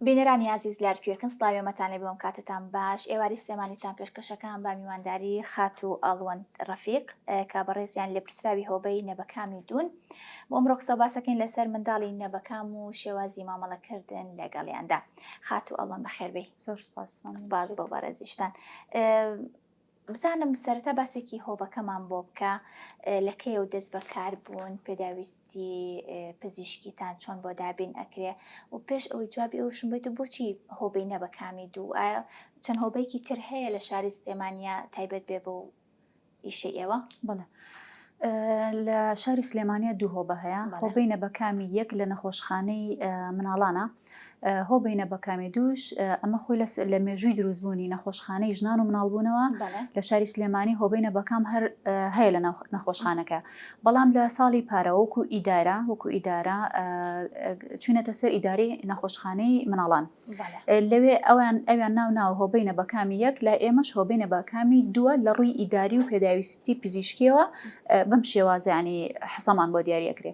بینەرانی عزیز لارکوێکن سڵاوێمەتان لێ بۆم کاتتان باش ئێواری سلێمانیتان پێشکەشەکان با میوانداری خات و ئەڵوەند ڕەفیق کە بەڕێزیان لێ پرسراوی هۆبەی نەبەکامی دوون بۆ ئەمڕۆ قسە باسەکەین لەسەر منداڵی نەبەکام و شێوازی مامەڵەکردن لەگەڵیاندا. خات و ئەڵوەند بەخێربێی. سپاس بۆ بەڕێزیشتان. بزانم سەرەتا باسێکی هۆبەکەمان بۆ بکە لە کێو دەست بەکار بوون، پێداویستی پزیشکیتان چۆن بۆ دابین ئەکرێ و پێش ئەوەی جوابی ئەوشم بێتە بۆچی هۆبەی نەبەکامی دوو، ئایا چەند هۆبەیەکی تر هەیە لە شاری سلێمانیا تایبەت بێ بۆ ئیشەی ئێوە؟ بەڵێ لە شاری سلێمانیا دوو هۆبە هەیە. هۆبەی نەبەکامی یەک لە نەخۆشخانەی مناڵانە، هۆبەی نەبەکامی دووش ئەمە خۆی لە مێژووی دروستبوونی نەخۆشخانەی ژنان و مناڵبوونەوە لە شاری سلێمانی هۆبەی نەبەکام هەر هەیە لە نەخۆشخانەکە. بەڵام لە ساڵی پارەوە وەکو ئیدارە چوونەتە سەر ئیداری نەخۆشخانەی مناڵان. لەوێ ئەویان ناو هۆبەی نەبەکامی یەک، لە ئێمەش هۆبەی نەبەکامی دووە لە ڕووی ئیداری و پێداویستی پزیشکیەوە بەم شێوازانی حسەمان بۆ دیاریەکرێ.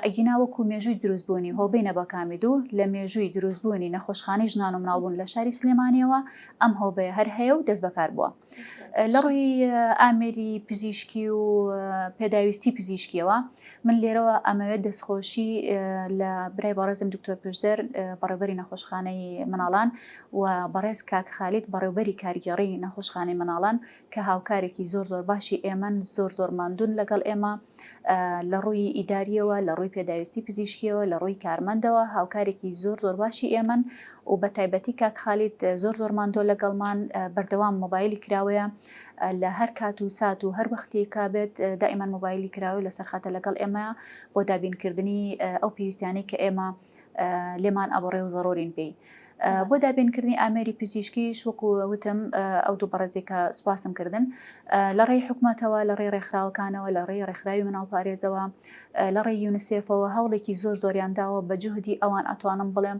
ئەگینا وەکو مێژووی دروستبوونی هۆبەی نەبەکامی دوو لە مێژووی دروستبوونی نەخۆشخانەی ژنان و مناڵبوون لە شاری سلێمانیەوە ئەم هۆبەیە هەر هەیە و دەست بەکار بووە. لە ڕووی ئامێری پزیشکی و پێداویستی پزیشکیەوە من لێرەوە ئەمەوێت دەستخۆشی لە برای بەڕێزم دکتۆر پشدەر بەڕێوەبەری نەخۆشخانەی مناڵان و بەڕێز کاک خالید بەڕێوەبەری کاریگەڕی نەخۆشخانەی مناڵان کە هاوکارێکی زۆر باشی ئێمەن، زۆر ماندوون لەگەڵ ئێمە لە ڕووی ئیداریەوە، لە ڕووی پێداویستی پزیشکیەوە، لە ڕووی کارمەندەوە هاوکارێکی زۆر باشی ئێمەن و بە تایبەتی کاک خالید زۆر ماندۆ لەگەڵمان بەردەوام مۆبایلی کراوەیە لە هەر کات و سات و هەر وەختێکا بێت دائیمان مۆبایلی کراوە لەسەر خاتە لەگەڵ ئێمە بۆ دابینکردنی ئەو پێویستیانەی کە ئێمە لێمان ئەبڕێ و زەڕۆرین پێی. بۆ دابینکردنی ئامێری پزیشکیش وەکو وتم ئەو دوو بەڕێزێکە سوپاسم کردن لە ڕێی حکوومەتەوە، لە ڕێی ڕێکخراوەکانەوە، لە ڕێی ڕێکخراوی مناڵپارێزەوە، لە ڕێی یونیسێفەوە هەوڵێکی زۆریان داوە بە جوهدی ئەوان ئەتوانم بڵێم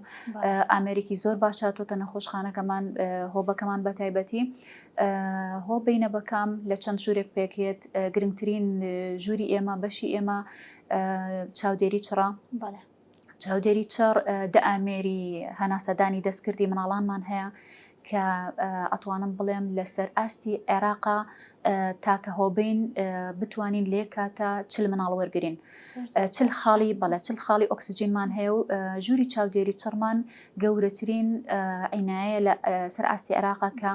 ئامێرێکی زۆر باش هاتوۆتە نەخۆشخانەکەمان هۆبەکەمان بە تایبەتی. هۆبەی نەبەکام لە چەند ژوورێک پێکێت، گرنگترین ژووری ئێمە بەشی ئێمە چاودێری چڕە. چاودێری چڕ دە ئامێری هەناسەدانی دەستکردی مناڵانمان هەیە کە ئەتوانم بڵێم لەسەر ئاستی عێراقا تاکە هۆبین بتوانین لێ کاتە 40 مناڵ وەرگرین. 40 خاڵی ئۆکسجینمان هەیە و ژووری چاودێری چڕمان گەورەترین عینایە لە سەر ئاستی عێراقا کە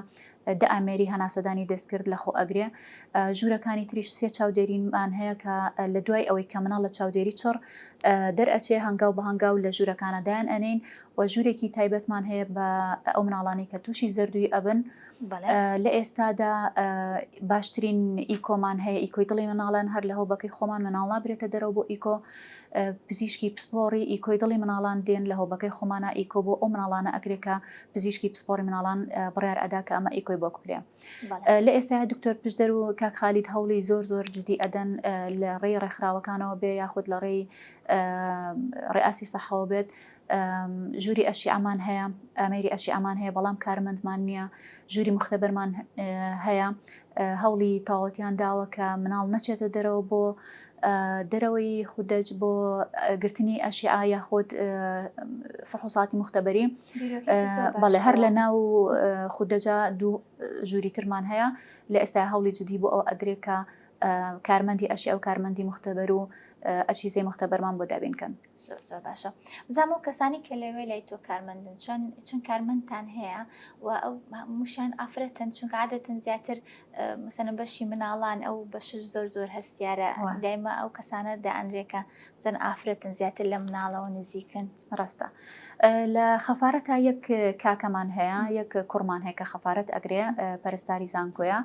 دە ئامێری هەناسەدانی دەستکرد لە خۆ ئەگرێ. ژوورەکانی تریش 3 چاودێریمان هەیە کە لە دوای ئەوەی کە مناڵ لە چاودێری چڕ دەرئەچێ هەنگاو بە هەنگاو لە ژوورەکانەدایان ئەنین و ژوورێکی تایبەتمان هەیە بە ئەو مناڵانی کە تووشی زەردووی ئەبن. لە ئێستادا باشترین ئیکۆمان هەیە، ئیکۆی دڵی مناڵان هەر لە هۆبەکەی خۆمان مناڵ نابرێتە دەرەوە بۆ ئیکۆ. پزیشکی پسپۆڕی ئیکۆی دڵی مناڵان دێن لە هۆبەکەی خۆمانە ئیکۆ بۆ ئەو مناڵانە ئەگرێکە پزیشکی پسپۆڕی مناڵان بڕیار ئەدا کە ئەمە ئیکۆی بۆ بکرێ. لە ئێستا دکتۆر پشدەر و کاک خالید هەوڵی زۆر جدی ئەدەن لە ڕێی ڕێکخراوەکانەوە بێ یاخود لە ڕێی ڕێئاسی سەحەوە بێت. ژووری ئەشیعەمان هەیە، ئامێری ئەشیعەمان هەیە، بەڵام کارمەندمان نییە. ژووری مختبەرمان هەیە، هەوڵی تاوەتیان داوە کە مناڵ نەچێتە دەرەوە بۆ دەرەوەی خودەج بۆ گرتنی ئەشیعە یاخود فحوساتی مختبەری. بەڵێ هەر لە ناو خودەجا دوو ژووری ترمان هەیە. لە ئێستا هەوڵی جدی بۆ ئەو ئەدرێکە کارمەندی ئەشیعە و کارمەندی مختبەر و ئەچیزەی مختبەرمان بۆ دابینکەن. زۆر باشە. بزانم و کەسانی کە لەوێ لای تۆ کارمەندن چەند کارمەندتان هەیە و ئەو موشان ئافرەتن، چونکە عادەتەن زیاتر مەسەلەن بەشی مناڵان ئەو بەشش زۆر هەستیارە دایما ئەو کەسانە دائەنرێکە بزن ئافرەتن زیاتر لە مناڵەوە نزیکن. ڕاستە. لە خەفارەتە یەک کاکەمان هەیە، یەک کوڕمان هەیە کە خەفارەت ئەگرێ، پەرستاری زانکۆیە.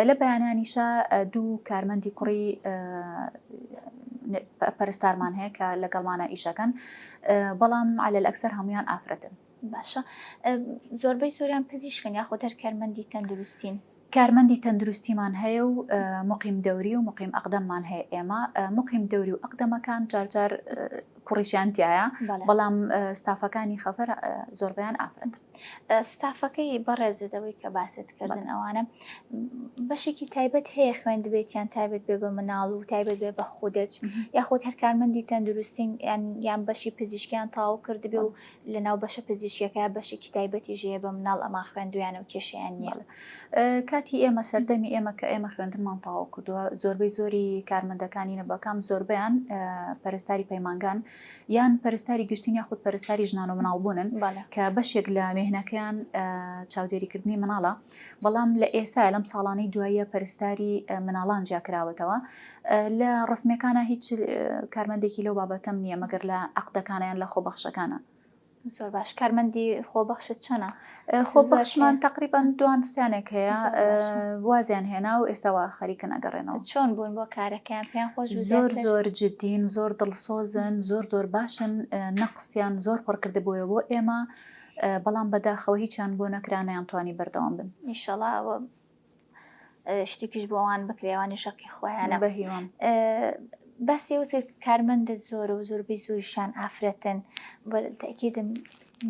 لە بەیانانیشە دوو کارمەندی کوڕی پەرستارمان هەیە کە لەگەڵمانە ئیشەکەن، بەڵام عەلەل ئەکسەر هەمویان ئافرەتن. باشە. زۆربەی زۆریان پزیشکن یاخود هەر کارمەندی تەندروستین؟ کارمەندی تەندروستیمان هەیە و مقیم دەوری و مقیم ئەقدەممان هەیە. ئێمە مقیم دەوری و ئەقدەمەکان جار کوڕیشیانتیایە بەڵام ستافەکانی خەفەر زۆربیان ئافرەت. ستافەکەی بەڕێزدەوەی کە باست کردن ئەوانە بەشێکی تایبەت هەیە خوێندبێتیان تایبەت بێ بە مناڵ و تایبەت بێ بە خودج یاخۆت هەر کارمەندی تەندروستین یان بەشی پزیشکیان تاو کردبێ و لە ناو بەشە پزیشکەکە بەشێکی تایبەتی ژەیە بە مناڵ ئەما خوێندویانە و کێشیان نییە. کاتی ئێمە سەردەمی ئێمە کە ئێمە خوێندنمان تاوا کردووە زۆربەی زۆری کارمەندەکانی نەبەکەم زۆربیان پەرستاری پەیمانگان یان پەرستاری گشتین یاخود پەرستاری ژنان و مناڵبوونن کە بەشێک لە مێهنەکەیان چاودێریکردنی مناڵە بەڵام لە ئێستا لەم ساڵانەی دواییە پەرستاری مناڵان جیاکراوەتەوە لە ڕسمیەکانە هیچ کارمەندێکی لەو بابەتەم نییە مەگەر لە عەقدەکانیان لە خۆبەخشەکانە. زۆر باش کارمەندی خۆبەخشت چەنە؟ خۆبەخشمان تقریبان دوانستیانێک هەیە وازیان هێنا و ئێستاوا خەریکن ئەگەڕێنەوە. چۆن بوون بۆ کارەکەیان پێیان خۆش؟ زۆر جدین زۆر دڵسۆزن زۆر باشن نەقسیان زۆر پڕکردبووە بۆ ئێمە بەڵام بەداخەوە هیچیان بۆ نەکرانیان توانی بەردەوام بن. ئینشەڵا ئەوە شتێکیش بۆ ئەوان بکرێوانی شەقی خۆیانە بەهیوان. بەسێوتر کارمەندە زۆر و زۆربەی زۆریشان ئافرەتن تاکیدم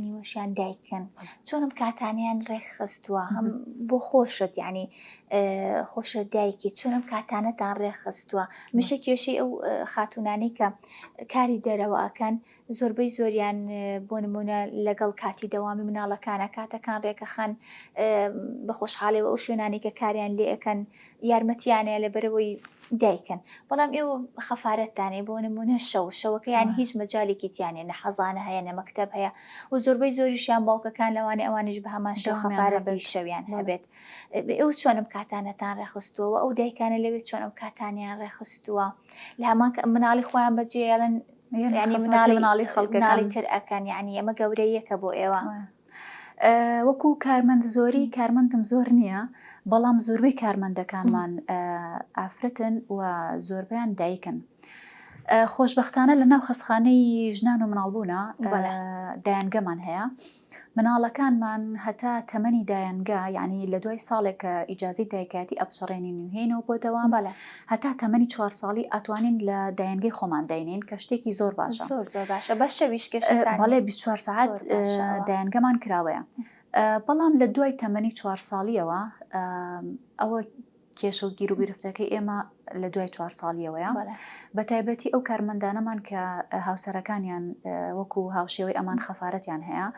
نیوەشیان دایکن چۆنم کاتانیان ڕێکخستووە هەم بۆ خۆشت یعنی خۆشە دایکی چۆنم کاتانەتان ڕێکخستووە میشە کێشەی ئەو خاتونانی کە کاری دەرەوە ئەکەن زۆربەی زۆریان بۆ نمونە لەگەڵ کاتی دەوامی مناڵەکانە کاتەکان ڕێکەخەن بە خۆشحاڵیەوە ئەو شوێنانی کە کاریان لێ ئەەکەن یارمەتیانەیە لەبەرەوەی دایکن بەڵام ئێوە خەفارەتدانێ بۆ نمونە شەوەکە یانی هیچ مەجالێکی تیانێ نە حەزانە هەیە نە مەکتەب هەیە و زۆربەی زۆریشیان باوکەکان لەوانێ ئەوانش بە هەمان شێو خەفارەتی شەویان هەبێت. ئەو چۆنم کاتانەتان ڕێخستووە ئەو دایکانە لەوێت چۆنم کاتانیان ڕێخستووە لە هەمان مناڵی خۆیان بەجێڵن ینی مناڵی خەڵکەکانی تر ئەکەن یعنی ئەمە گەورەیەکە بۆ ئێوە. وەکو کارمەند زۆری کارمەندم زۆر نییە بەڵام زۆربەی کارمەندەکانمان ئافرەتن و زۆربیان دایکن. خۆشبەختانە لە ناو خەستخانەی ژنان و مناڵبوونە دایانگەمان هەیە مناڵەکانمان هەتا تەمەنی دایانگا یعنی لە دوای ساڵێکە ئیجازی دایکاتی ئەپشڕێنی نوێنەوە بۆ دەوام هەتا تەمەنی 4 ساڵی ئەتوانین لە دایانگەی خۆمان داینین کە شتێکی زۆر باشە. زۆر باشە بەش بەڵێ 24 ساعت دایانگەمان کراوەیە بەڵام لە دوای تەمەنی 4 ساڵیەوە ئەوە کێشە و گیر و گرفتەکەی ئێمە لە دوای 4 ساڵیەوەیە بە تایبەتی ئەو کارمەندانەمان کە هاوسەرەکانیان وەکو هاوشێوەی ئەمان خەفارەتیان هەیە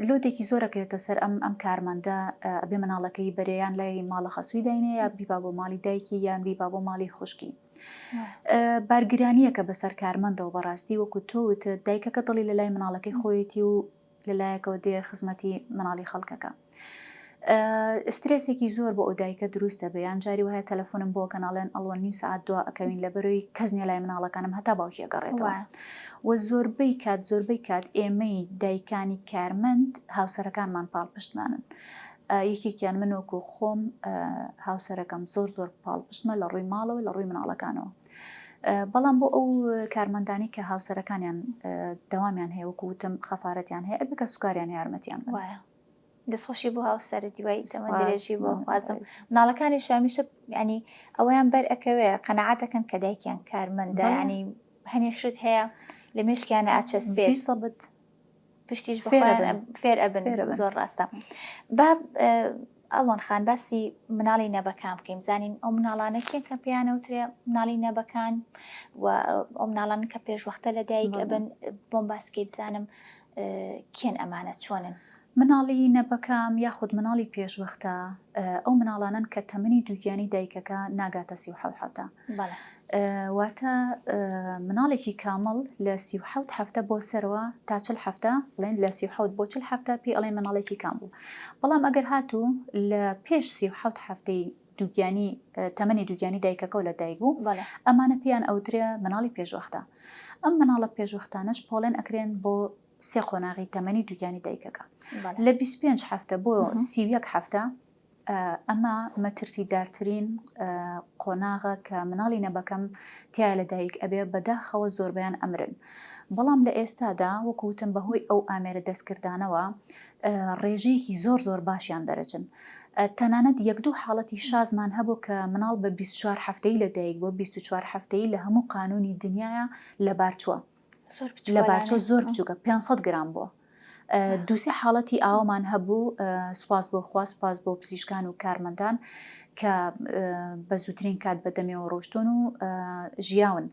لۆدێکی زۆرەکەوێتە سەر ئەم کارمەندە بێ مناڵەکەی بەرەیان لای ماڵە خەسووی داینێ یا بیبا بۆ ماڵی دایکی یان بیبا بۆ ماڵی خوشکی. بارگرانیەکە بەسەر کارمەندەوە بەڕاستی وەکو تۆوت دایکەکە دڵی لە لای مناڵەکەی خۆیەتی و لەلایەکەوە دێ خزمەتی مناڵی خەڵکەکە. سترێسێکی زۆر بۆ ئەو دایکە دروستە بەیان جاری وهەیە تەلەفۆنم بۆ کەناڵێن ئەڵوان نیم سعات دو ئەکەوین لەبەرەوەی کەس نیە لای مناڵەکانم هەتا باوکی ئەگەڕێتەوە و زۆربەی کات ئێمەی دایکانی کارمەند هاوسەرەکانمان پاڵپشتمانن. یەکێکیان من وەکو خۆم هاوسەرەکەم زۆر پاڵپشتمە لە ڕووی ماڵەوە لە ڕووی مناڵەکانەوە بەڵام بۆ ئەو کارمەندانی کە هاوسەرەکانیان دەوامیان هەیە وەکو وتم خەفارەتیان هەیە ئەبێ کە سوکاریان یارمەتیان وایە دەستخۆشی بۆ هاوسەرت دوای دەمە درێژی بۆ خوازم مناڵەکانی شامیشە ینی ئەوەیان بەر ئەکەوێ قەنەعاتەکەن کە دایکیان کارمەندە ینی هەنێشت هەیە لە مێشکیانە ئاچەسپێت سەبت پشتیش فێر ئەبن زۆر ڕاستە. با ئەڵۆن خان باسی مناڵی نەبەکان بکەین زانین ئەو مناڵانە کێن کە پێیانەوترێ مناڵی نەبەکان و ئەو مناڵان کە پێشوەختە لە دایک ئەبن بۆم باسکەی بزانم کێن ئەمانە چۆنن؟ مناڵی نەبەکام یاخود مناڵی پێشوەختە ئەو مناڵانن کە تەمەنی دووگیانی دایکەکە ناگاتە 37 هەفتە. واتە مناڵێکی کامەڵ لە 37 هەفتە بۆ سەرەوە تا 40 هەفتە بڵێن لە 37 بۆ 40 هەفتە پێی ئەڵێن مناڵێکی کام بوو بەڵام ئەگەر هاتوو لە پێش 37 هەفتەی دووگیانی تەمەنی دووگیانی دایکەکە و لە دایک بوو ئەمانە پێیان ئەوترێ مناڵی پێشوەختە. ئەم مناڵە پێشوەختانش پۆڵێن ئەکرێن بۆ 3 قۆناغی تەمەنی دووگیانی دایکەکە لە 25 هەفتە بۆ 31 هەفتە ئەمە مەترسی دارترین قۆناغە کە مناڵی نەبەکەم تیا لە دایک ئەبێ بەداخەوە زۆربیان ئەمرن بەڵام لە ئێستادا وەکوتم بەهۆی ئەو ئامێرە دەستکردانەوە ڕێژەیەکی زۆر باشیان دەرەچن تەنانەت 1-2 حاڵەتی شازمان هەبوو کە مناڵ بە 24 هەفتەی لە دایک بۆ 24 هەفتەی لە هەموو قانونی دنیاە لە بارچووە لە باچۆ زۆر بچووکە 500 گرام بووە. دووسێ حاڵەتی ئاوامان هەبوو، سوپاس بۆ خوا، سوپاس بۆ پزیشکان و کارمەندان کە بە زووترین کات بەدەمێەوە ڕۆشتون و ژیاون.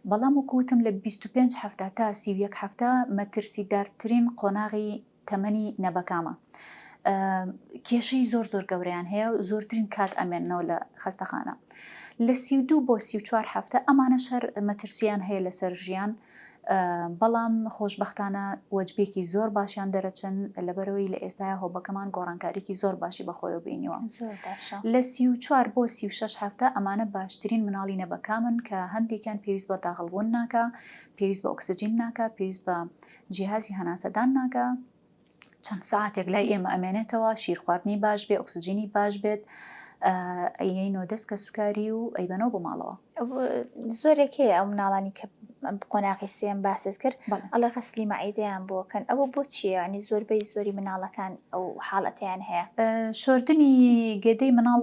بەڵام وەکوتم لە 25 هەفتە تا 31 هەفتە مەترسیدارترین قۆناغی تەمەنی نەبەکامە. کێشەی زۆر گەورەیان هەیە و زۆرترین کات ئەمێننەوە لە خەستەخانە. لە 32 بۆ 34 هەفتە ئەمانە شەر مەترسیان هەیە لەسەر ژیان، بەڵام خۆشبەختانە وەجبێکی زۆر باشیان دەرەچن لەبەرەوەی لە ئێستاە هۆبەکەمان گۆڕانکاریکی زۆر باشی بەخۆیەوە بینیوە. لە 34 بۆ 36 هەفتە ئەمانە باشترین مناڵی نەبەکامن کە هەندێکیان پێویست بە تاغڵبوون ناکە، پێویست بە ئۆکسجین ناکە، پێویست بە جیهازی هەناسەدان ناکە، چەند ساعتێک لای ئێمە ئەمێنێتەوە، شیر خواردنی باش بێ، ئۆکسجینی باش بێت، ئەینەوە دەست کە سوکاری و ئەیبەنەوە بۆ ماڵەوە. زۆرێک هەیە ئەو مناڵانی کە قۆناغی سێم باست کرد ئەڵە خەسلی مەعیدەیان بۆکەن، ئەوە بۆ چییە؟ ینی زۆری مناڵەکان ئەو حاڵەتیان هەیە. شۆردنی گێدەی مناڵ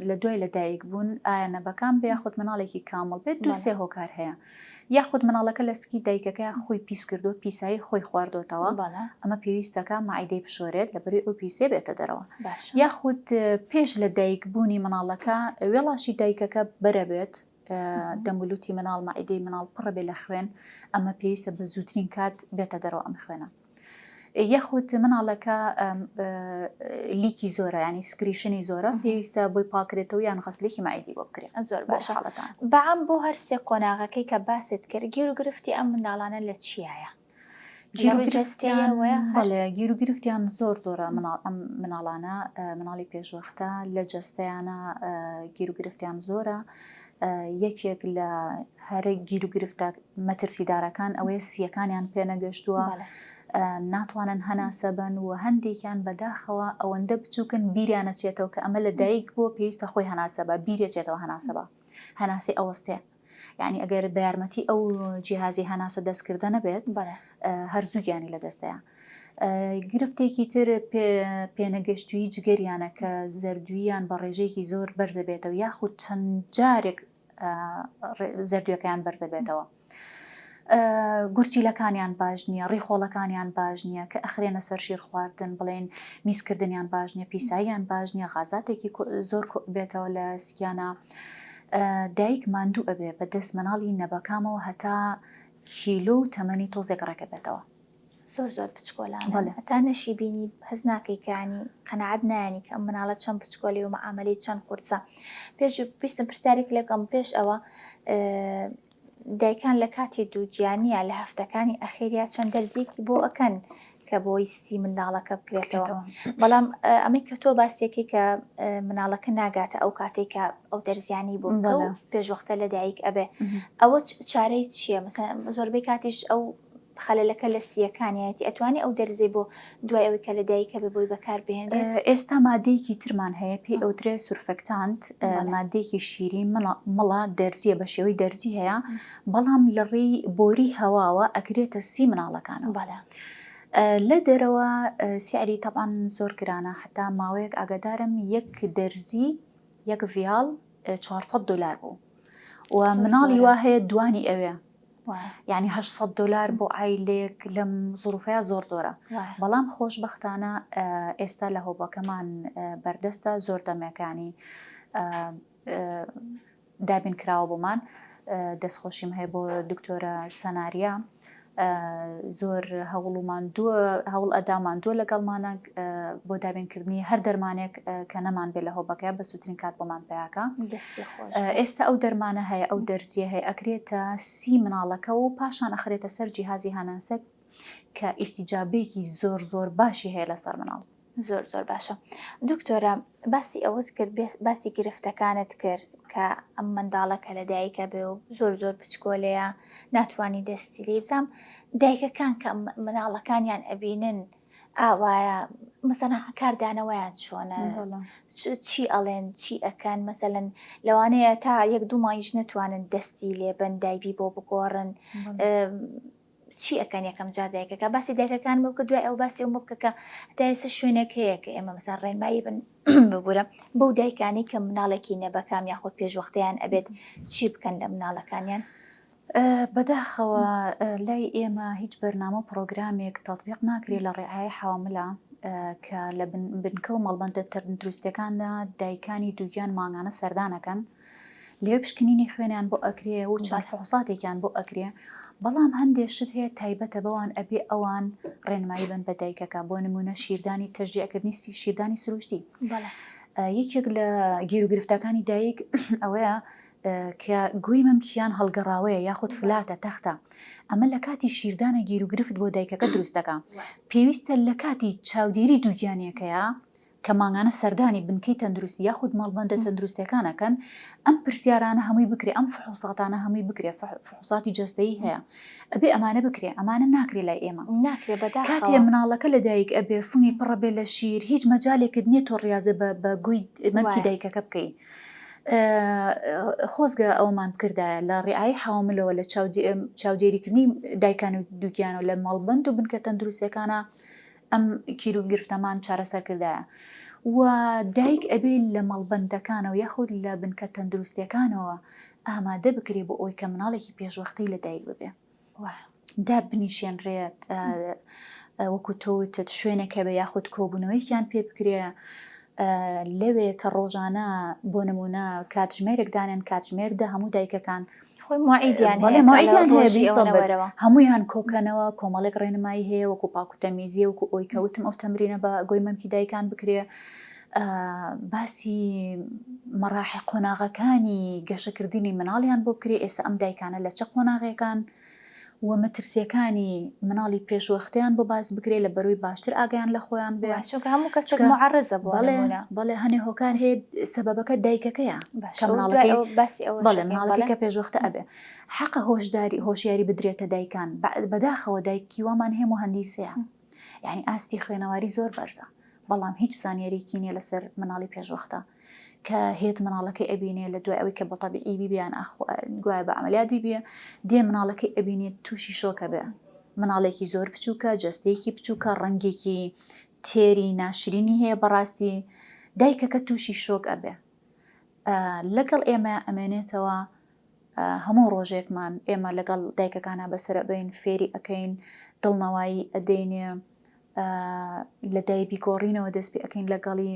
لە دوای لەدایک بوون ئایا نەبەکان بێ یاخود مناڵێکی کامڵ بێت، دووسێ هۆکار هەیە. یاخود مناڵەکە لە سکی دایکەکە خۆی پیس کردو، پیسایی خۆی خواردۆتەوە، ئەمە پێویستەکە مەعیدەی بشۆرێت لەبەری ئەو پیسێ بێتە دەرەوە. یاخود پێش لە دایک بوونی مناڵەکە وێڵاشی دایکەکە بەرە بێت، دەمولوتی مناڵ مەعیدەی مناڵ پڕە بێ لە خوێن، ئەمە پێویستە بە زووترین کات بێتە دەرەوە ئەم خوێنە. یاخود مناڵەکە لیکی زۆرە، ینی سکریشنی زۆرە، پێویستە بۆی پاکرێتەوە یان غەسلێکی مەعیدی بۆ بکرێت. زۆر باشە. بەعام بۆ هەر سێ قۆناغەکەی کە باست کرد گیر و گرفتی ئەم منداڵانە لە چیایە؟ بەڵێ گیر و گرفتیان زۆرە ئەم مناڵانە، مناڵی پێشوەختە لە جەستەیانە گیر و گرفتیان زۆرە. یەکێک لە هەرە گیر و گرفتە مەترسیدارەکان ئەوەیە سیەکانیان پێنەگەشتووە، ناتوانن هەناسە بن و هەندێکیان بەداخەوە ئەوەندە بچووکن بیریانە چێتەوە کە ئەمە لە دایک بۆ پێویستە خۆی هەناسە بە، بیرێچێتەوە هەناسە بە، هەناسی ئەوەستەیە. یعنی ئەگەر بە یارمەتی ئەو جیهازی هەناسە دەستکردە نەبێت هەرزووگیانی لە دەستەیە. گرفتێکی تر پێنەگەشتووی جگەریانە کە زەردووییان بە ڕێژەیەکی زۆر بەرزە بێتەوە، یاخود چەند جارێک زەردوویەکەیان بەرزە بێتەوە. گورچیلەکانیان باش نییە، ڕیخۆڵەکانیان باش نییە کە ئەخرێنە سەر شیر خواردن، بڵێن میسکردنیان باش نییە، پیساییان باش نییە، غازاتێکی زۆر بێتەوە لە سکیانە. دایک ماندوو ئەبێ بە دەست مناڵی نەبەکامەوە هەتا کیلۆ و تەمەنی تۆزێک ڕێکەبێتەوە. زۆر بچکۆلان هەتا نەشی بینی هەز ناکەیکانی قەنەعەت نایانی کە ئەم مناڵە چەند بچکۆلی و مەعامەلەی چەند قورسە. پێویستم پرسیارێک لێکەم پێش ئەوە دایکان لە کاتی دووگیانیە لە هەفتەکانی ئەخێریا چەند دەرزێکی بۆ ئەکەن کە بۆی سی منداڵەکە بکرێتەوە. بەڵام ئەمەی کە تۆ باسیەکەی کە مناڵەکە ناگاتە ئەو کاتێکە ئەو دەرزیانی بۆ پێشوەختە لە دایک ئەبێ، ئەوە چارەی چییە؟ مەسەڵەن زۆربەی کاتیش ئەو خەلەلەکە لە سیەکانیەتی ئەتوانی ئەو دەرزێ بۆ دوای ئەوەی کە لە دایکە بێ بۆی بەکار بهێنرێت. ئێستا مادەیەکی ترمان هەیە پێی ئەوترێ سورفەکتانت، مادەیەکی شیرین مڵە دەرزیە بە شێوەی دەرزی هەیە، بەڵام لە ڕێی بۆری هەواوە ئەکرێتە سی مناڵەکانەوە. لە دەرەوە سیعری تەبعاً زۆر گرانە، حتا ماوەیەک ئاگادارم یەک دەرزی یەک ڤیاڵ $400 بوو و مناڵی وا هەیە دوانی ئەوێ، یعنی $800 بۆ ئایلێک لەم زوروفەیە زۆرە. بەڵام خۆشبەختانە ئێستا لە هۆبەکەمان بەردەستە زۆر دەمەکانی دابین کراوە بۆمان. دەستخۆشیم هەیە بۆ دکتۆرە سەناریە، زۆر هەوڵ ئەداماندووە لەگەڵمانە بۆ دابینکردنی هەر دەرمانێک کە نەمان بێ لە هۆبەکە بە سووترین کات بۆمان پێیاکە. ئێستا ئەو دەرمانە هەیە، ئەو دەرزیە هەیە، ئەکرێتە سی مناڵەکە و پاشان ئەخرێتە سەر جیهازی هەناسەک کە ئیستیجابەیەکی زۆر باشی هەیە لەسەر مناڵ. زۆر باشە. دکتۆرە باسی ئەوت کرد، باسی گرفتەکانت کرد کە ئەم منداڵەکە لە دایکە بێ و زۆر بچکۆلەیە ناتوانانی دەستی لێ بزانم دایکەکان کە مناڵەکانیان ئەبینن ئاوایە مەسەڵەن کاردانەوەیان چۆنە، چی ئەڵێن، چی ئەکەن؟ مەسەڵەن لەوانەیە تا 1-2 مانگیش نەتوانن دەستی لێبن دایبی بۆ بگۆڕن، چی ئەەکەن یەکەم جار دایکەکە؟ باسی دایکەکان بکە دوای ئەو باسی ئەو بکە تا ئێستا شوێنێک هەیە کە ئێمە مەسەڵەن ڕێنمایی بن ببوورە بەو دایکانی کە مناڵێکی نەبەکام یاخۆ پێشوەختەیان ئەبێت چی بکەن لە مناڵەکانیان؟ بەداخەوە لای ئێمە هیچ بەرنامە و پرۆگرامێک تەطبیق ناکرێت لە ڕێعای حاوملە کە لە بنکە و مەڵبەندە تەندروستەکاندا دایکانی دووگیان ماگانە سەردانەکەن لێ پشکنینی خوێنیان بۆ ئەکرێ و چەند فحوساتێکیان بۆ ئەکرێ بەڵام هەندێک شت هەیە تایبەتە بەوان ئەبێ ئەوان ڕێنمایی بن بە دایکەکە بۆ نمونە شیردانی تەشجیعکردنی شیردانی سروشتی یەکێک لە گیر و گرفتەکانی دایک ئەوەیە کە گوێی مەمکیان هەڵگەڕاوەیە یاخود فلاتە تەختە ئەمە لە کاتی شیردانە گیر و گرفت بۆ دایکەکە دروستەکە پێویستە لە کاتی چاودێری دووگیانیەکەیە کە ماگانە سەردانی بنکەی تەندروستی یاخود مەڵبەندە تەندروستەکانەکەن ئەم پرسیارانە هەمووی بکرێ ئەم فحوساتانە هەمووی بکرێ فحوساتی جەستەیی هەیە ئەبێ ئەمانە بکرێ ئەمانە ناکرێ لای ئێمە کاتێ مناڵەکە لە دایک ئەبێ سمی پڕە بێ لە شیر هیچ مەجالێکت نییە تۆ ڕاضە بە گوی مەمکی دایکەکە بکەی خۆزگە ئەومان کردایە لە ڕێعای حاوملەوە لە چاودێریکردنی دایکان و دووگیان و لە مەڵبەند و بنکە تەندروستەکانە ئەم کیر و گرفتەمان چارەسەر کردایە و دایک ئەبێ لە مەڵبەندەکانەوە یاخود لە بنکە تەندروستیەکانەوە ئامادە بکرێ بۆ ئەوی کە مناڵێکی پێشوەختەی لە دایک ببێ دا بنیشێنرێت وەکو تۆوتت شوێنێکە بە یاخود کۆبوونەوەیکیان پێ بکرێ لەوێ کە ڕۆژانە بۆ نمونە کاتژمێرێکدانێن کاتژمێردە هەموو دایکەکان ماعیدیان هەیە هەمویان کۆکەنەوە کۆمەڵێک ڕێنمایی هەیە وەکو پاکوتەمیزیە وەکو ئەوی کەوتم ئەو تەمرینە بە گۆی مەمکی دایکان بکرێ باسی مەراحل قۆناغەکانی گەشەکردنی مناڵیان بۆ بکرێ ئێستا ئەم دایکانە لە چه قۆناغەکان و مەترسیەکانی مناڵی پێشوەختیان بۆ باز بکرێت لە بەروی باشتر ئاگیان لە خۆیان بێ هەموو کەسێک معەرزە بەڵێ هەنێ هۆکار هەیە سەبەبەکە دایکەکەیە کە مناڵەکە پێشوەختە ئەبێ حەقە هۆشیاری بدرێتە دایکان بەداخەوە دایکی وامان هەیە مهەندیسەیە یعنی ئاستی خوێنەواری زۆر بەرزە بەڵام هیچ زانیاریکی نییە لەسەر مناڵی پێشوەختە کە هێت مناڵەکەی ئەبینێ لە دوای ئەوەی کە بەتەبیعی بیبیان گوایە بە عملیات بیبیە دێ مناڵەکەی ئەبینێت تووشی شۆکە بێ مناڵێکی زۆر بچووکە جەستەیەکی بچووکە ڕەنگێکی تێری ناشرینی هەیە بەڕاستی دایکەکە تووشی شۆک ئەبێ لەگەڵ ئێمە ئەمێنێتەوە هەموو ڕۆژێکمان ئێمە لەگەڵ دایکەکانە بەسرە بین فێری ئەەکەین دڵنەوایی ئەدەینێ لە دایبی گۆڕینەوە دەست پێ ئەەکەین لەگەڵی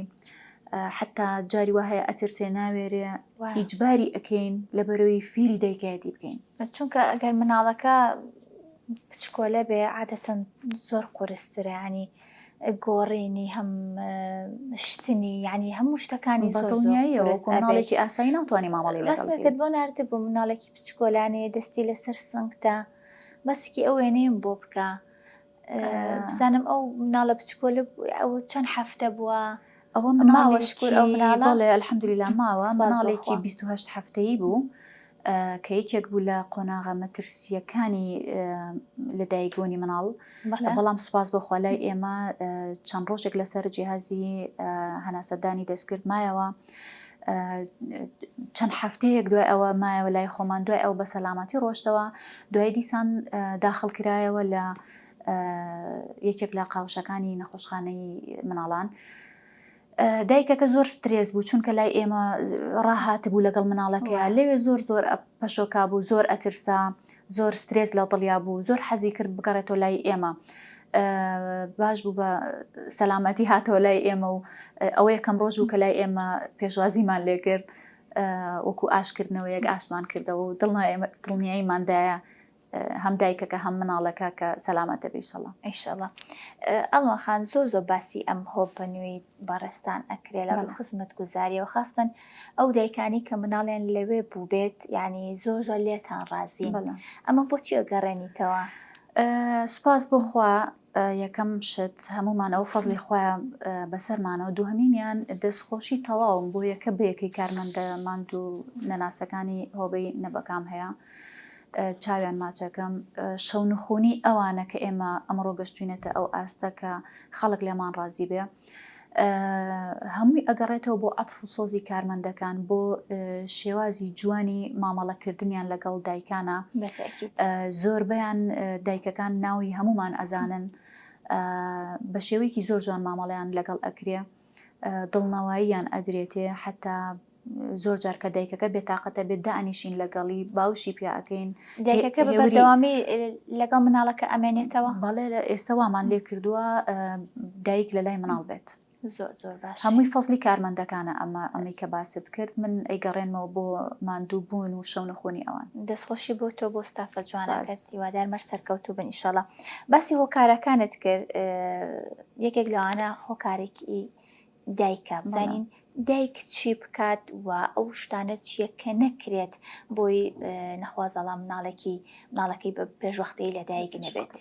حتا جاری وا هەیە ئەترسێ ناوێرێ ئیجباری ئەەکەین لە بەرەوەی فێری دایکایەتی بکەین چونکە ئەگەر مناڵەکە پچکۆلە بێ عادەتەن زۆر قورسترە ینی گۆڕینی هەم شتنی ینی هەموو شتەکانی بەدڵنیاییەوە مناڵێکی ئاسایی ناتوانانی مامەڵی ڕاستەکەت بۆ ناردە بۆ مناڵێکی پچکۆلانێ دەستی لەسەر سنگتە بەسێکی ئەوێنەیەم بۆ بکە بزانم ئەو مناڵە پچکۆلە ئەوە چەند هەفتە بووە ئەوە مناڵێ ئەلحەمدولیلا ماوە مناڵێکی 28 هەفتەیی بوو کە یەکێک بوو لە قۆناغە مەترسیەکانی لەدایکبوونی مناڵ بەڵام سوپاس بەخوا لای ئێمە چەند ڕۆژێک لەسەر جیهازی هەناسەدانی دەستکرد مایەوە چەند هەفتەیەک دوای ئەوە مایەوە لای خۆمان دوای ئەو بە سەلامەتی ڕۆشتەوە دوای دیسان داخڵکرایەوە لە یەکێک لە قاوشەکانی نەخۆشخانەی مناڵان دایکەکە زۆر سترێس بوو چونکە لای ئێمە ڕاهات بوو لەگەڵ مناڵەکەیە لەوێ زۆر پەشۆکا بوو زۆر ئەترسا زۆر سترێس لە دڵیا بوو زۆر حەزی کرد بگەڕێتەوە لای ئێمە باش بوو بە سەلامەتی هاتەوە لای ئێمە و ئەوە یەکەم ڕۆژ بوو کە لای ئێمە پێشوازیمان لێ کرد وەکو ئاشکردنەوە یەک ئاشمان کردەوە و دڵنیاییماندایە هەم دایکەکە هەم مناڵەکە کە سەلامەتە بێشەڵە ئیشەڵە ئەڵوان خان زۆر باسی ئەم هۆپەنووی بەڕێستان ئەکرێ لە خزمەت گوزاریەوە خاستن ئەو دایکانی کە مناڵێن لەوێ بوو بێت ینی زۆر لێتان ڕازین ئەمە بۆچی ئەگەڕێنیتەوە سوپاس بخوا یەکەم شت هەمومانەوە فەزلی خۆیان بەسەرمانەوە دووهەمینیان دەستخۆشی تەواوم بۆ یەکە بەیەکەی کارمەندە ماند و نەناسەکانی هۆبەی نەبەکام هەیە چاویان ماچەکەم شەونخۆنی ئەوانە کە ئێمە ئەمڕۆ گەشتوینەتە ئەو ئاستە کە خەڵک لێمان ڕازی بێ هەمووی ئەگەڕێتەوە بۆ عەتف و سۆزی کارمەندەکان بۆ شێوازی جوانی مامەڵەکردنیان لەگەڵ دایکانە زۆربەیان دایکەکان ناوی هەمومان ئەزانن بە شێوەیەکی زۆر جوان مامەڵەیان لەگەڵ ئەکرێ دڵنەواییان ئەدرێتێ حتا زۆر جار کە دایکەکە بێتاقەتە بێت دائنیشین لەگەڵی باوشی پیاکەین دایکەکە بە بەردەوامی لەگەڵ مناڵەکە ئەمێنێتەوە. بەڵێ ئێستا وامان لێ کردووە دایک لە لای مناڵ بێت. زۆر باش. هەمووی فەزلی کارمەندەکانە ئەمەی کە باست کرد من ئەیگەڕێنمەوە بۆ ماندوو بوون و شەو نەخۆنی ئەوان. دەستخۆشی بۆ تۆ بۆ ستافە جوانەکەت هیوادار مەر سەرکەوتوو بن ئینشەڵا. باسی هۆکارەکانت کرد، یەکێک لەوانە هۆکارێکی دایکە بزانین دایک چی بکات و ئەو شتانە چیە کە نەکرێت بۆی نەخوازەڵام مناڵەکەی بە پێشوەختەی لە دایک نەبێت.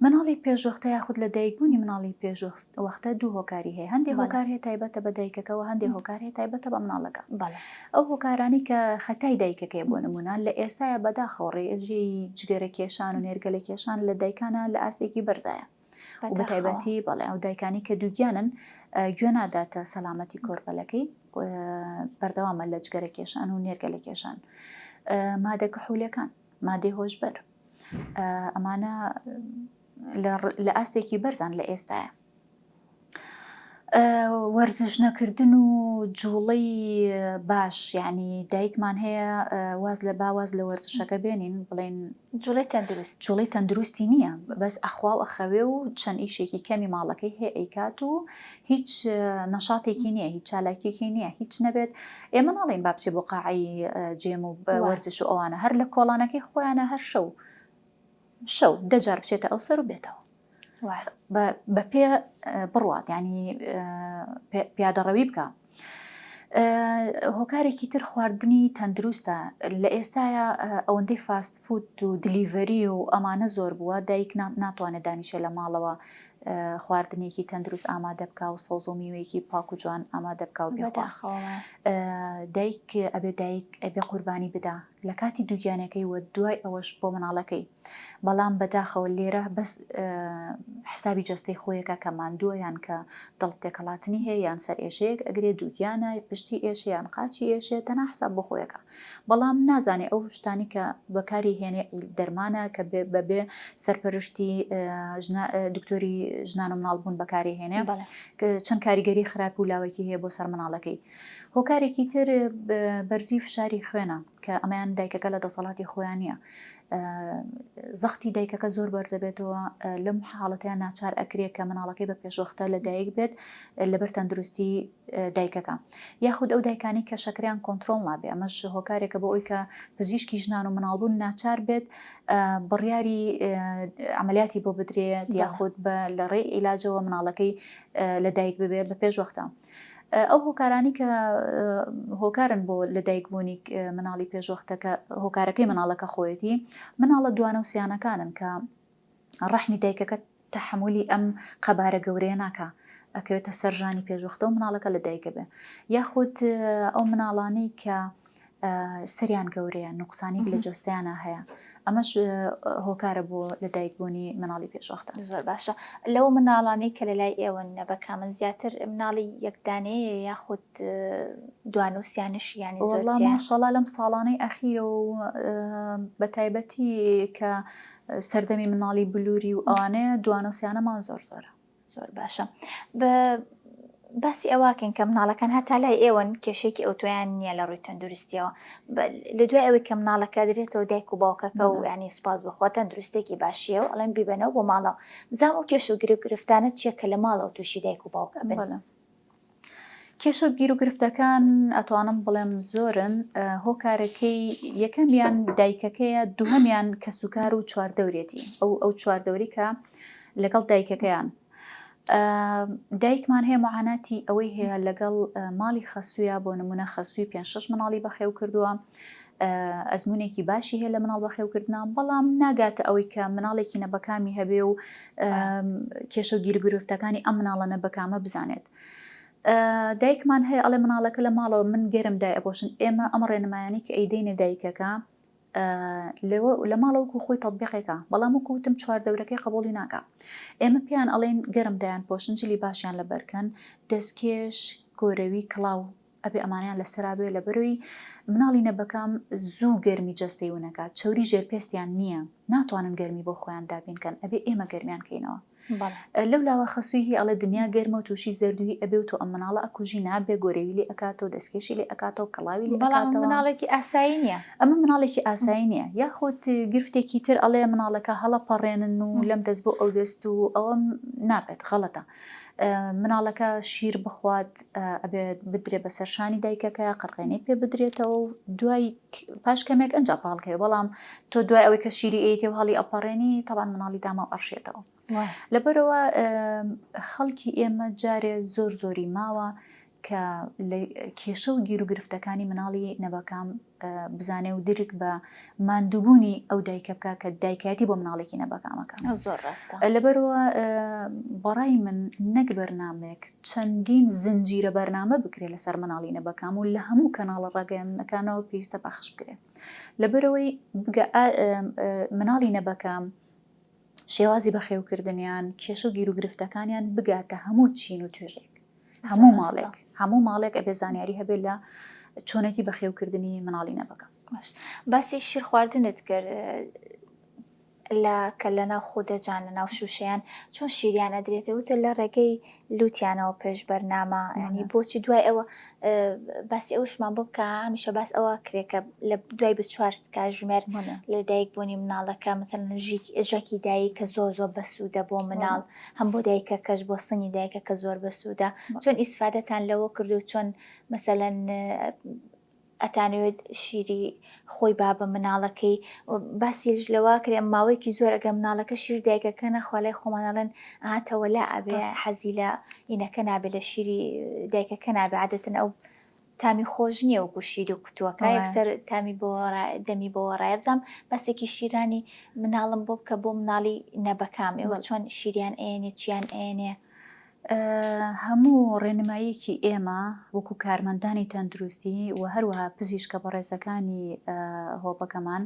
مناڵی پێشوەختە یاخود لە دایکبوونی مناڵی پێشوەختە دوو هۆکاری هەیە، هەندێک هۆکار هەیە تایبەتە بە دایکەکەەوە، هەندێک هۆکار هەیە تایبەتە بە مناڵەکە. ئەو هۆکارانی کە خەتای دایکەکەی بۆ نمونە لە ئێستاە بەداخەوە ڕێژی جگەرە کێشان و نێرگەلە کێشان لە دایکانە لە ئاسێکی بەرزایە و بە تایبەتی بەڵێ ئەو دایکانی کە دووگیانن گوێ ناداتە سەلامەتی کۆرپەلەکەی بەردەوامە لە جگەرە کێشان و نێرگەلە کێشان. مادە کحوولەکان، مادەی هۆشبەر، ئەمانە لە ئاستێکی بەرزان لە ئێستاە. وەرزش نەکردن و جوڵەی باش، یعنی دایکمان هەیە واز لە باواز لە وەرزشەکە بێنین بڵێن جوڵەی تەندروستی نییە، بەس ئەخوا و ئەخەوێ و چەند ئیشێکی کەمی ماڵەکەی هەیە ئەیکات و هیچ نەشاتێکی نییە، هیچ چالاکیێکی نییە، هیچ نەبێت. ئێمە ناڵێن با بچێ بۆ قاعی جێم و وەرزش و ئەوانە هەر لە کۆڵانەکەی خۆیانە هەر شەو دەجار بچێتە ئەو سەر و بێتەوە بە پێ بڕوات، ینی پیادەڕەوی بکە. هۆکارێکی تر خواردنی تەندروستە. لە ئێستاە ئەوەندەی فاست فود و دلیڤەری و ئەمانە زۆر بووە، دایک ناتوانێت دانیشە لە ماڵەوە خواردنێکی تەندروست ئامادە بکە و سەوز و میوەیەکی پاک و جوان ئامادە بکە و بێخوا. دایک ئەبێ قوربانی بدا لە کاتی دووگیانەکەی و دوای ئەوەش بۆ مناڵەکەی، بەڵام بەداخەوە لێرە بەس حسابی جەستەی خۆیەکە کە ماندووە یان کە دڵ تێکەڵاتنی هەیە یان سەر ئێشەیەک ئەگرێ دووگیانە پشتی ئێشە یان قاچی ئێشێ تەنها حساب بۆ خۆیەکە، بەڵام نازانێ ئەو شتانی کە بەکاری هێنێ دەرمانە کە بەبێ سەرپەرشتی دکتۆری ژنان و مناڵبوون بەکاری هێنێ چەند کاریگەری خراپی و لاوەکی هەیە بۆ سەر مناڵەکەی. هۆکارێکی تر بەرزی فشاری خوێنە کە ئەمەیان دایکەکە لە دەسەڵاتی خۆیان نییە. زەختی دایکەکە زۆر بەرزە بێتەوە، لەم حاڵەتیان ناچار ئەکرێت کە مناڵەکەی بە پێشوەختە لە دایک بێت لەبەر تەندروستی دایکەکە، یاخود ئەو دایکانی کە شەکریان کۆنتترۆل نابێ. ئەمەش هۆکارێکە بۆ ئەوی کە پزیشکی ژنان و مناڵبوون ناچار بێت بڕیاری ئەمەلیاتی بۆ بدرێت یاخود لە ڕێی عیلاجەوە مناڵەکەی لە دایک ببێت بە پێشوەختە. ئەو هۆکارانی کە هۆکارن بۆ لە دایکبوونی مناڵی پێشوەختەکە هۆکارەکەی مناڵەکە خۆیەتی مناڵە دوانە و سیانەکانن کە ڕەحمی دایکەکە تەحملی ئەم قەبارە گەورەیە ناکە، ئەکەوێتە سەرژانی پێشوەختە و مناڵەکە لە دایکە بێ، یاخود ئەو مناڵانەی کە سەریان گەورەیە نوقسانی لە جەستیانە هەیە، ئەمەش هۆکارە بۆ لە دایکبوونی مناڵی پێشوەختە. زۆر باشە. لەو مناڵانەی کە لە لای ئێوەن نەبەکە من زیاتر مناڵی یەکدانەیە یاخود دوانوسیانش یانی زۆر ماشەڵڵا لەم ساڵانەی ئەخیرە و بە تایبەتی کە سەردەمی مناڵی بلووری و ئەوانەیە دوانوسیانەمان زۆرە. زۆر باشە. باسی ئەواکەین کە مناڵەکان هەتا لای ئێوەن کێشێکی ئۆتۆیان نییە لە ڕووی تەندروستیەوە، لە دوای ئەوەی کە مناڵەکە درێتەوە دایک و باوکەکە و ینی سوپاس بخوا تەندروستێکی باشیە و ئەڵێن بیبەنەوە بۆ ماڵەوە، بزانام ئەو کێش و گرفتانە چیە کە لە ماڵەوە تووشی دایک و باوکە بن. کێشە گیر و گرفتەکان ئەتوانم بڵێم زۆرن. هۆکارەکەی یەکەمیان دایکەکەیە، دووهەمیان کە سوکار و چواردەورێتی ئەو چواردەوری کە لەگەڵ دایکەکەیان. دایکمان هەیە معاناتی ئەوەی هەیە لەگەڵ ماڵی خەسوویە، بۆ نمونە خەسووی 5-6 مناڵی بەخێو کردووە، ئەزمونێکی باشی هەیە لە مناڵ بەخێوکردنا، بەڵام ناگاتە ئەوەی کە مناڵێکی نەبەکامی هەبێ و کێشە و گیرگرفتەکانی ئەم مناڵە نەبەکامە بزانێت. دایکمان هەیە ئەڵێ مناڵەکە لە ماڵەوە من گەرم دای ئەپۆشن، ئێمە ئەمە ڕێنمایانی کە ئەیدەینە دایکەکە لە ماڵەوەکو خۆی تەطبیقێکە، بەڵام وەکوتم چواردەورەکەی قبوڵی ناکە. ئێمە پێیان ئەڵێن گەرم دایان پۆشن، جلی باشیان لەبەرکەن، دەستکێش گۆرەوی کڵاو ئەبێ ئەمانیان لەسەرابێ لە بەروی مناڵی نەبەکام زوو گەرمی جەستەی ونەکات، چەوری ژێرپێستیان نییە، ناتوانن گەرمی بۆ خۆیان دابینکەن، ئەبێ ئێمە گەرمیان کەینەوە. لەو لاوە خەسووی ئەڵە دنیا گەرمە و تووشی زەردووی ئەبێ و تۆ ئەم مناڵە ئەکوژی نابێ گۆرەوی لێ ئەکاتەوە دەستکێشی لێ ئەکاتەوە کەڵاوی لێ ئەکاتەوە. مناڵێکی ئاسایی نییە، ئەمە مناڵێکی ئاسایی نییە، یاخود گرفتێکی تر ئەڵێ مناڵەکە هەڵە پەڕێنن و لەم دەست بۆ ئەو دەست و ئەوە نابێت، غەڵەتە. مناڵەکە شیر بخوات ئەبێ بدرێ بە سەرشانی دایکەکە، قەرقێنەی پێ بدرێتەوە و دوای پاش کەمێک ئەنج پاڵکەوێ، بەڵام تۆ دوای ئەوەی کە شیری ئەیتێ و هەڵی ئەپەڕێنی تەڵان مناڵی داما ئەڕشێتەوە. لەبەرەوە خەڵکی ئێمە جارێ زۆری ماوە کە کێشە و گیر و گرفتەکانی مناڵی نەبەکام بزانێ و درک بە ماندووبوونی ئەو دایکە بکە کە دایکایەتی بۆ مناڵێکی نەبەکامەکە. زۆر ڕاستە. لەبەرەوە بەڕای من نەک بەرنامەیەک چەندین زنجیرە بەرنامە بکرێت لەسەر مناڵی نەبەکام و لە هەموو کەناڵە ڕاگەیاندنەکانەوە پێویستە پاخش بکرێت. لەبەرەوەی مناڵی نەبەکام شێوازی بەخێوکردنیان کێشە و گیر و گرفتەکانیان بگاتە هەموو چین و توێژێک. هەموو ماڵێک ئەبێ زانیاری هەبێت لە چۆنەتی بەخێوکردنی مناڵی نەبەکەم. باسی شیر خواردنت کرد کە لەناو خودەجان لەناو شوشەیان چۆن شیریان ئەدرێتە وتە لە ڕێگەی لوتیانەوە پێش بەرنامە، ینی بۆچی دوای ئەوە باسی ئەوشمان بۆ بکە هەمیشە باس ئەوە کرێکە لە دوای 24 کاتژمێر لە دایک بوونی مناڵەکە مەسەڵەن ژەکی دایک کە زۆر بەسوودە بۆ مناڵ، هەم بۆ دایکە کەش بۆ سنگی دایکە کە زۆر بەسوودە، چۆن ئیسفادەتان لەوە کرد و چۆن مەسەڵەن ئەتانوێت شیری خۆی با بە مناڵەکەی باسیش لەوە کرێ ماوەیەکی زۆر ئەگە مناڵەکە شیر دایکەکە نەخوالای خۆمانەڵێن ئاتەوە لا ئەبێ حەزی لە ئینەکە نابێت لە شیری دایکەکە نابێ عادەتەن ئەو تامی خۆش نییە وەکو شیری و کتووەکە یەکسەر تامی دەمی بۆ ڕایە بزانم بەسێکی شیرانی مناڵم بۆ بکە بۆ مناڵی نەبەکام ئێوە چۆن شیریان ئێنێ چیان ئێنێ. هەموو ڕێنماییەکی ئێمە وەکو کارمەندانی تەندروستی و هەروەها پزیشکە بەڕێزەکانی هۆپەکەمان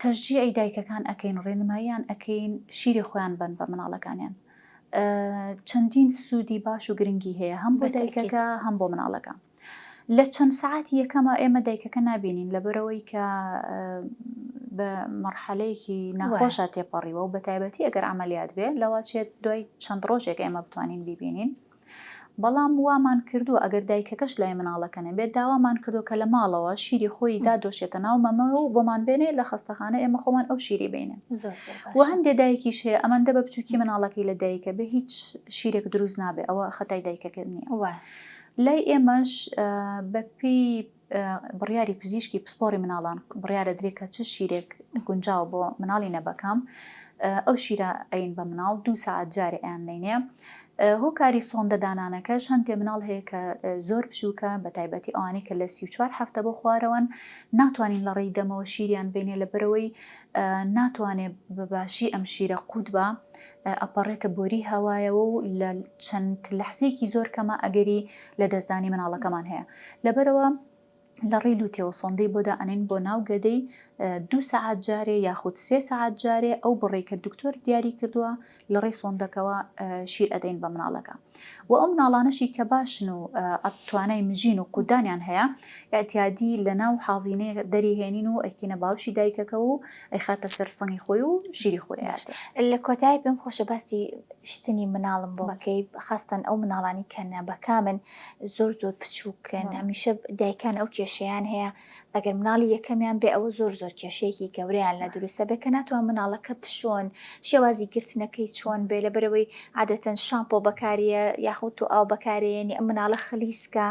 تەشجیعی دایکەکان ئەکەین، ڕێنماییان ئەکەین شیری خۆیان بن بە مناڵەکانیان. چەندین سوودی باش و گرنگی هەیە هەم بۆ دایکەکە هەم بۆ مناڵەکە. لە چەند سەعاتی یەکەمە ئێمە دایکەکە نابینین لەبەرەوەی کە بە مەرحەلەیەکی ناخۆشە تێپەڕیوە و بە تایبەتی ئەگەر عملیات بێت لەواتچێت دوای چەند ڕۆژێک ئێمە بتوانین بیبینین. بەڵام وامان کردو ئەگەر دایکەکەش لای مناڵەکە نەبێت داوامان کردو کە لە ماڵەوە شیری خۆی دادۆشێتە ناو مەمەوە و بۆمان بێنێ لە خەستەخانە ئێمە خۆمان ئەو شیری بینێ. و هەندێک دایکیش هەیە ئەمەندە بە بچووکی مناڵەکەی لە دایکە بێ هیچ شیرێک دروست نابێ، ئەوە خەتای دایکەکە نییە. لای ئێمەش بەپی بڕیاری پزیشکی پسپۆری مناڵان بڕیارە درێکە چ شیرێک گونجاو بۆ مناڵی نەبەکام ئەو شیرە ئەین بە مناڵ 2 ساعت جارێ ئەیان نینێ. هۆکاری سۆندەدانانەکەش هەندێک مناڵ هەیە کە زۆر بچووکە بە تایبەتی ئەوانەی کە لە 34 هەفتە بۆ خوارەوەن ناتوانین لە ڕێی دەمەوە شیریان بینێ لەبەرەوەی ناتوانێت بەباشی ئەم شیرە قوت بە ئەپەڕێتە بۆری هەوایەوە و لە چەند لەحزێکی زۆر کەمە ئەگەری لە دەستدانی مناڵەکەمان هەیە. لەبەرەوە لە ڕێی لوتێەوە سۆندەی بۆدا ئەنین بۆ ناو گەدەی 2 ساعت جارێ یاخود 3 ساعت جارێ ئەو بڕێ کە دکتۆر دیاری کردووە لە ڕێی سۆندەکەەوە شیر ئەدەین بە مناڵەکە. و ئەو مناڵانەشی کە باشن و ئەتوانای مژین و قودانیان هەیە ئەتیادی لە ناو حازینەیە دەریهێنین و ئەکینە باوشی دایکەکە و ئەیخاتە سەر سەنگی خۆی و شیری خۆی هاتێ. لە کۆتایی پێم خۆشە باسی شتنی مناڵم بۆ بکەی خاستن ئەو مناڵانی کە نەبەکامن زۆر بچووکن هەمیشە دایکان ئەو کێشەیان هەیە ئەگەر مناڵی یەکەمیان بێ ئەوە زۆر کێشەیەکی گەورەیان لە دروستە بێ کە ناتوان مناڵەکە پشۆن شێوازی گرتنەکەی چۆن بێ لەبەرەوەی عادەتەن شامپۆ بەکاریە یاخود و ئاو بەکارێنی ئەم مناڵە خلیسکە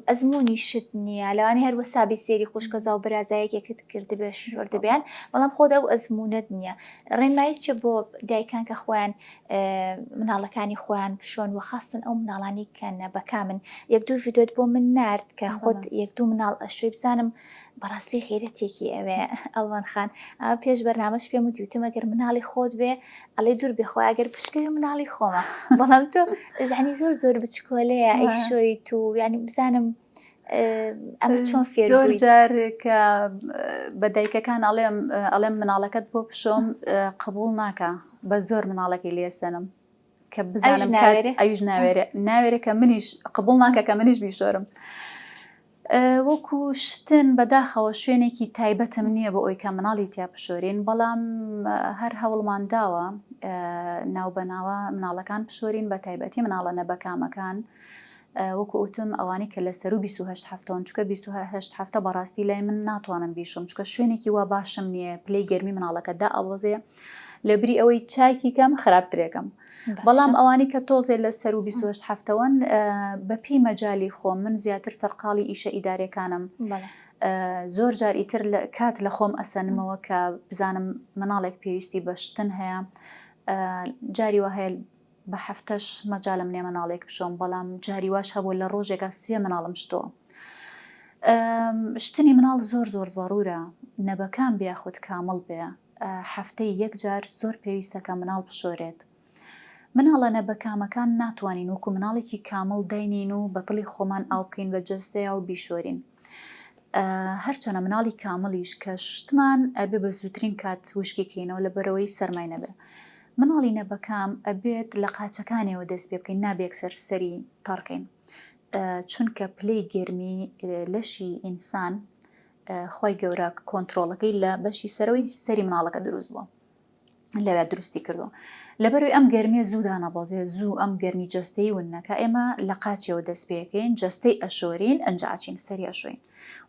ئەزمموی شت نییە لەوانی هەروە سابی سێری خوشکەزا و برازایەکێکت کرد بێ شۆر دەبیان بەڵام خۆدا ئەو ئەزمونت نییە. ڕێنمایی چە بۆ دایکان کە خۆیان مناڵەکانی خۆیان پشۆن و خاستن ئەو مناڵانی کە نەبەکامن 1-2 ڤیدۆت بۆ من نرد کە خۆت 1-2 مناڵ ئەشوی بزانم بەڕاستی خێرەتێکی ئەوێ ئەڵوان خان پێش بەرنامەش پێم وتم ئەگەر مناڵی خۆت بێ ئەڵێ دوور بێخۆ ئەگەر پشکەوی مناڵی خۆمە بەڵام تۆ زانی زۆر بچکۆلەیە ئەی شۆی تو ینی بزانم ئەمە چۆن فێر زۆر جار کە بە دایکەکان ئەڵێم مناڵەکەت بۆ پشۆم قبول ناکە بە زۆر مناڵەکەی لێسەنم کە بزانم ئەوش ناوێرە کە منیش قبول ناکە کە منیش بیشۆرم. وەکو شتن بەداخەوە شوێنێکی تایبەتم نییە بە ئەوی کە مناڵی تیا پشۆرین، بەڵام هەر هەوڵمان داوە ناوبەناوە مناڵەکان پشۆرین بە تایبەتی مناڵە نەبەکامەکان. وەکو ئوتم ئەوانەی کە لە سەر و 28 هەفتەوەن، چکە 28 هەفتە بەڕاستی لای من ناتوانم بیشم، چکە شوێنێکی وا باشم نییە پلەی گەرمی مناڵەکە دا ئەوەزێ لەبری ئەوەی چاکی کەم خراپترێکم. بەڵام ئەوانی کە تۆزێ لە سەر و 28 هەفتەوەن بەپی مەجای خۆم من زیاتر سەرقاڵی ئیشە ئیدارەکانم زۆر جار ئیتر کات لە خۆم ئەسەنمەوە کە بزانم مناڵێک پێویستی بە شتن هەیە. جاری وە هەیە بە هەفتەش مەجالم نێ مناڵێک بشۆم، بەڵام جاری واش هەبوو لە ڕۆژێکە 3 مناڵم شتۆوە. شتنی مناڵ زۆر زۆر زەڕورە، نەبەکان بیا خودت کامڵ بێ، هەفتەی یەک جار زۆر پێویستەکە مناڵ بشۆرێت. مناڵە نەبەکامەکان ناتوانین وەکو مناڵێکی کامڵ داینین و بەدڵی خۆمان ئاو بکەین بە جەستەیە و بیشۆرین. هەرچەنە مناڵی کامڵیش کە شتمان ئەبێ بە زووترین کات وشکیکەینەوە لە بەرەوەی سەرمای نەبێ. مناڵی نەبەکام ئەبێت لە قاچەکانیەوە دەست پێ بکەین، نابێک سەری تەڕکەین، چونکە پلەی گەرمی لەشی ئینسان خۆی گەورە کۆنتترۆلەکەی لە بەشی سەرەوەی سەری مناڵەکە دروست بووە، لەوێ دروستی کردو. لەبەروی ئەم گەرمیە زوو دانەبازێ، زوو ئەم گەرمی جەستەی ونەکە ئێمە لە قاچیەوە دەست پێەکەین، جەستەی ئەشۆرین، ئەنجاچین سەری ئەشۆین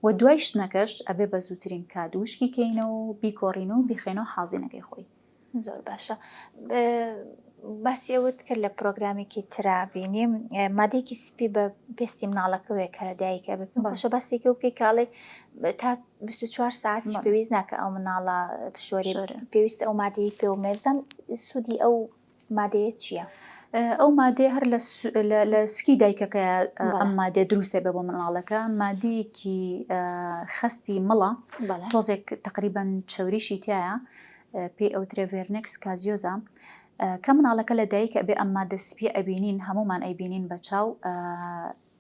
و دوای شتنەکەش ئەبێ بە زووترین کات وشکیکەینەوە و بیکۆڕین و بیخێنەوە حازینەکەی خۆی. زۆر باشە. باسی ئەوت کرد لە پرۆگرامێکی ترابینیم مادەیەکی سپی بە پێستی مناڵەکەوێک کە دایکە باشە باسێکی و بکەی کاڵێ تا 24 ساعتیش پێویست ناکە ئەو مناڵە پشۆری پێویستە ئەو مادەی پێ و مێبزان سوودی ئەو مادەیە چییە؟ ئەو مادەیە هەر لە سکی دایکەکە ئەم مادێ دروستێ بە بۆ مناڵەکە، مادەیەکی خستی مڵە، تۆزێک تقریبان چەوریشی تایە، پێی ئەوترێ ڤێرنێکس کازیۆزا، کە مناڵەکە لە دایکە ئەبێ ئەم مادە سپی ئەبینین، هەمومان ئەیبینین بە چاو،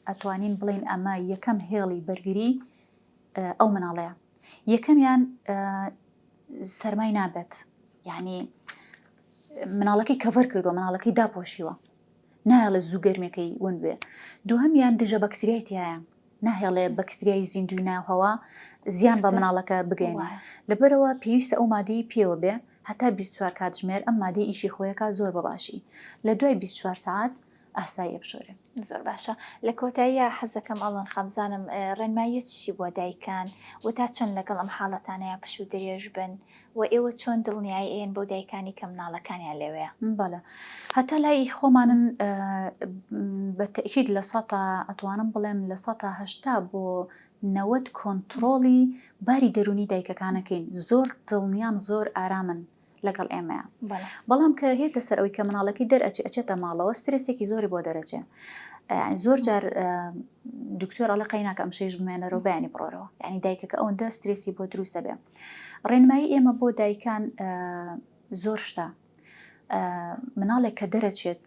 ئەتوانین بڵین ئەمە یەکەم هێڵی بەرگری ئەو مناڵەیە. یەکەمیان سەرمای نابێت، یعنی مناڵەکەی کەڤەر کردووە، مناڵەکەی داپۆشیوە، نایڵێ زوو گەرمەکەی ون بێ. دووهەمیان دژە بەکتریای تایە، ناهێڵێ بەکتریای زیندوی ناوهەوا زیان بە مناڵەکە بگەینە. لەبەرەوە پێویستە ئەو مادەی پێوە بێ هەتا 24 کاتژمێر ئەم مادەی ئیشی خۆیەکە زۆر بەباشی، لە دوای 24 ساعت ئاسایی بشۆرێ. زۆر باشە. لە کۆتاییە حەزەکەم ئەڵەن خەمزانم ڕێنماییە چی بۆ دایکان و تا چەند لەگەڵ ئەم حاڵەتانەیە پش و درێژ بن و ئێوە چۆن دڵنیایی ئێن بۆ دایکانی کە مناڵەکانیان لەوەیە؟ بەڵێ هەتا لای خۆمانن بە تەئکید لە سەتا ئەتوانم بڵێم لە 180 بۆ 90 کۆنتترۆڵی باری دەرونی دایکەکانەکەین، زۆر دڵنیان زۆر ئارامن لەگەڵ ئێمەیە. بەڵام کە هێتە سەر ئەوی کە مناڵەکەی دەرئەچێتە ماڵەوە سترێسێکی زۆری بۆ دەرەچێ، زۆر جار دکتۆر ئەڵێ قەیناکە ئەم شەیش بمێنەرەوە بەیانی بڕۆرەوە، یعنی دایکەکە ئەوەندە سترێسی بۆ دروستە بێ. ڕێنمایی ئێمە بۆ دایکان زۆر شتە. مناڵێک کە دەرەچێت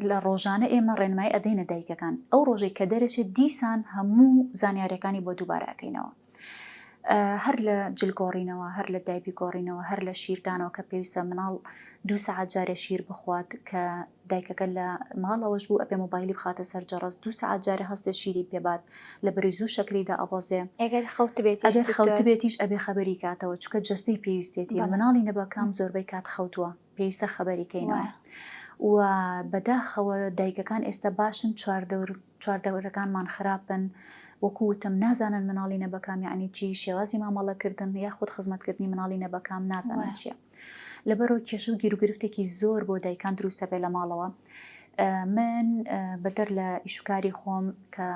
لە ڕۆژانە ئێمە ڕێنمایی ئەدەینە دایکەکان، ئەو ڕۆژێک کە دەرەچێت دیسان هەموو زانیاریەکانی بۆ دووبارەکەینەوە، هەر لە جلگۆڕینەوە، هەر لە دایبی گۆڕینەوە، هەر لە شیردانەوە کە پێویستە مناڵ 2 ساعت جارێ شیر بخوات کە دایکەکە لە ماڵەوەش بوو ئەبێ مۆبایلی بخاتە سەر جەڕەس 2 ساعت جارێ هەستێ شیری پێبات لە بەری زوو شەکریدا ئەبەزێ، ئەگەر خەوتبێتیش ئەبێ خەبەری کاتەوە، چکە جەستەی پێویستێتی مناڵی نەبەکام زۆربەی کات خەوتووە پێویستە خەبەریکەینەوە. و بەداخەوە دایکەکان ئێستا باشن چواردەورەکانمان خراپن، وەکوتم نازانن مناڵی نەبەکام یعنی چی، شێوازی مامەڵەکردن یاخود خزمەتکردنی مناڵی نەبەکام نازانن چییە. لەبەرەوە کێشە و گیرروگرفتێکی زۆر بۆ دایکان دروستە بێ لە ماڵەوە. من بەدەر لە ئیشوکاری خۆم کە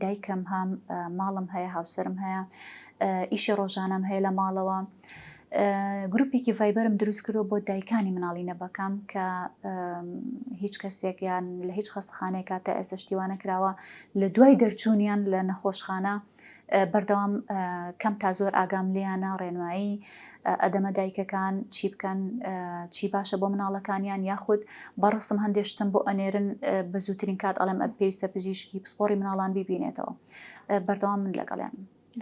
دایکم هەم ماڵم هەیە، هاوسەرم هەیە، ئیشی ڕۆژانەم هەیە لە ماڵەوە، گروپێکی ڤایبەرم دروست کردو بۆ دایکانی مناڵی نەبەکام کە هیچ کەسێک یان لە هیچ خەستەخانەیە کاتە ئێستا شتیوانە کراوە لە دوای دەرچوونیان لە نەخۆشخانە بەردەوام کەم تا زۆر ئاگام لیانە، ڕێنمایی ئەدەمە دایکەکان چی بکەن، چی باشە بۆ مناڵەکانیان، یاخود بەڕسم هەندێشتن بۆ ئەنێرن بە زووترین کات ئەڵێم پێویستە پزیشکی پسپۆری مناڵان ببینێتەوە، بەردەوام من لەگەڵیان.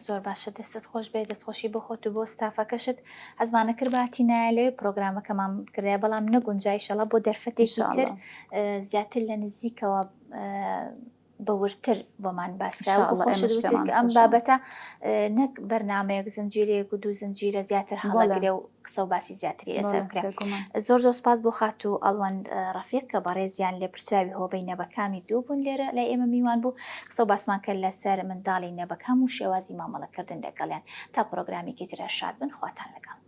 زۆر باشە، دەستت خۆش بێ، دەستخۆشی بۆ خۆت و بۆ ستافەکەشت. حەزمانە کرد باتی نایە پرۆگرامەکەمان کردای، بەڵام نەگونجای ئینشەڵا بۆ دەرفەتێکی تر زیاتر لە نزیکەوە بەورتر بۆمان باسکە ئەم ئێمەش بابەتە نەک بەرنمەیەک زنجیرەیەک و دوو زنجیرە زیاتر هەڵەگرێ و قسە و باسی زیاتری لەسەر بکرێ. زۆر سوپاس بۆ خات و ئەڵوەند ڕەفیق کە بەڕێزیان لێ پرسراوی هۆبەی نەبەکامی دوو بوون لێرە لای ئێمە میوان بوو قسە و باسمان کرد لەسەر منداڵی نەبەکام و شێوازی مامەڵەکردن لەگەڵیان. تا پرۆگرامێکی ترە شاد بن، خواتان لەگەڵ.